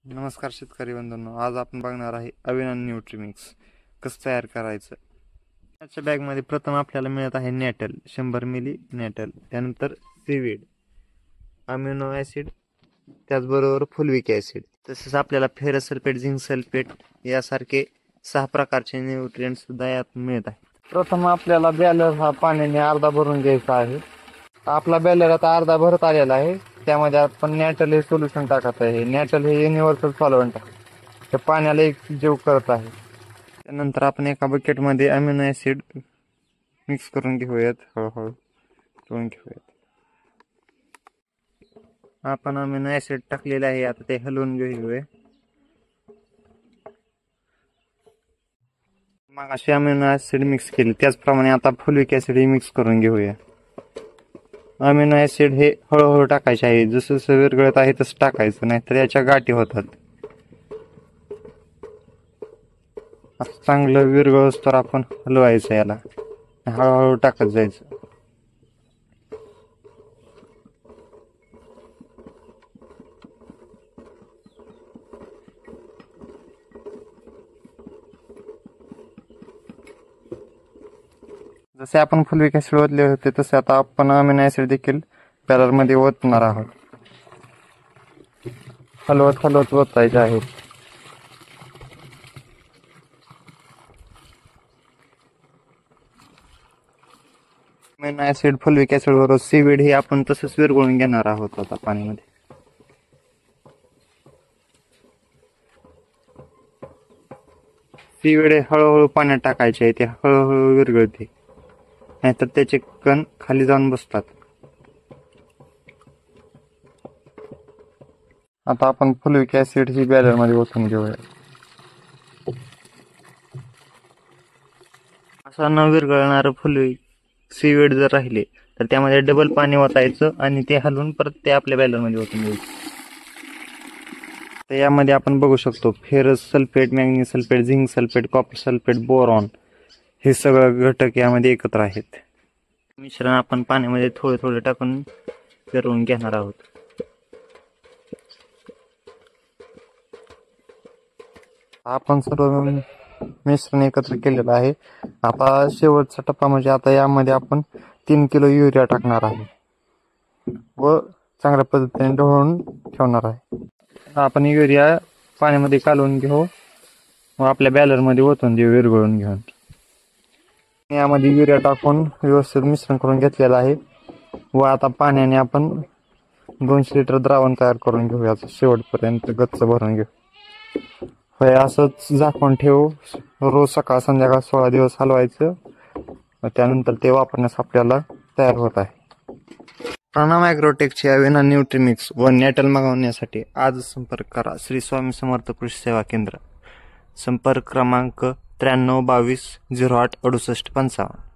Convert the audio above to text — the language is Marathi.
नमस्कार शेतकरी बंधूंनो, आज आपण बघणार आहे अभिनंदन न्यूट्रीमिक्स कसं तयार करायचं। याच्या बॅगमध्ये प्रथम आपल्याला मिळत आहे नेटल 100 मिली नेटल, त्यानंतर सीवीड, अमिनो ॲसिड, त्याचबरोबर फुलविक ॲसिड, तसेच आपल्याला फेरस सल्फेट, झिंक सल्फेट यासारखे 6 प्रकारचे न्यूट्रिएंट्स सुद्धा यात मिळत आहे। प्रथम आपल्याला बॅलर हा पाण्याने अर्धा भरून घ्यायचा आहे। आपला बॅलर आता अर्धा भरत आलेला आहे। त्यामध्ये आपण नॅटल हे सोल्युशन टाकत आहे। नॅटल हे युनिव्हर्सल सॉल्व्हंट आहे, ते पाण्याला एक जीव करत आहे। त्यानंतर आपण एका बकेटमध्ये अमिनो ॲसिड मिक्स करून घेऊयात, हळूहळू करून घेऊयात। आपण अमिनो ॲसिड टाकलेले आहे, आता ते हलवून घेऊया। मग असे अमिनो ॲसिड मिक्स केले त्याचप्रमाणे आता फुलविक ॲसिड मिक्स करून घेऊया। अमिनो ॲसिड हे हळूहळू टाकायचे आहे, जसं जसं विरघळत आहे तसं टाकायचं, नाहीतर याच्या गाठी होतात। चांगलं विरघळस तर आपण हलवायचं, याला हळूहळू टाकत जायचं। जसे आपण फुलविक ॲसिड ओतले होते तसे आता आपण अमिनो ॲसिड देखील बॅलर मध्ये ओतणार आहोत। हलवत हलवत ओतायचे आहे। अमिनो ॲसिड, फुलविक ॲसिड बरोबर सीवीड हे आपण तसंच विरघळून घेणार आहोत आता पाण्यामध्ये। सीवीड हे हळूहळू पाण्यात टाकायचे आहे, ते हळूहळू विरघळते, नाहीतर त्याचे कण खाली जाऊन बसतात। आता आपण फुलविक ॲसिड ही बॅलर मध्ये ओतून घेऊया। असा न विरघळणारं फुलविक सीवीड जर राहिले तर त्यामध्ये डबल पाणी ओतायचं आणि ते हलवून परत ते आपल्या बॅलर मध्ये ओतून घ्यायचं। तर यामध्ये आपण बघू शकतो ferrous sulphate, manganese sulphate, zinc sulphate, copper sulphate, boron हे सगळं घटक यामध्ये एकत्र आहेत। मिश्रण आपण पाण्यामध्ये थोडे थोडे टाकून फिरवून घेणार आहोत। आपण सर्व मिश्रण एकत्र केलेलं आहे। आता शेवटचा टप्पा म्हणजे आता यामध्ये आपण 3 किलो युरिया टाकणार आहे व चांगल्या पद्धतीने ढवळून ठेवणार आहे। आपण युरिया पाण्यामध्ये कालवून घेऊ व आपल्या बॅलर मध्ये ओतून देऊ विरघळून घेऊन। यामध्ये युरिया टाकून व्यवस्थित मिश्रण करून घेतलेलं आहे व आता पाण्याने आपण 200 लिटर द्रावण तयार करून घेऊया। शेवटपर्यंत गच्च भरून घेऊ। होय, असंच झाकून ठेवू। रोज सकाळ संध्याकाळ 16 दिवस हलवायचं व त्यानंतर ते वापरण्यास आपल्याला तयार होत आहे। प्रणाम ॲग्रोटेकचे अभिनंदन न्यूट्रीमिक्स व नेटल मागवण्यासाठी आज संपर्क करा श्री स्वामी समर्थ कृषी सेवा केंद्र। संपर्क क्रमांक 93 22 08 68 55।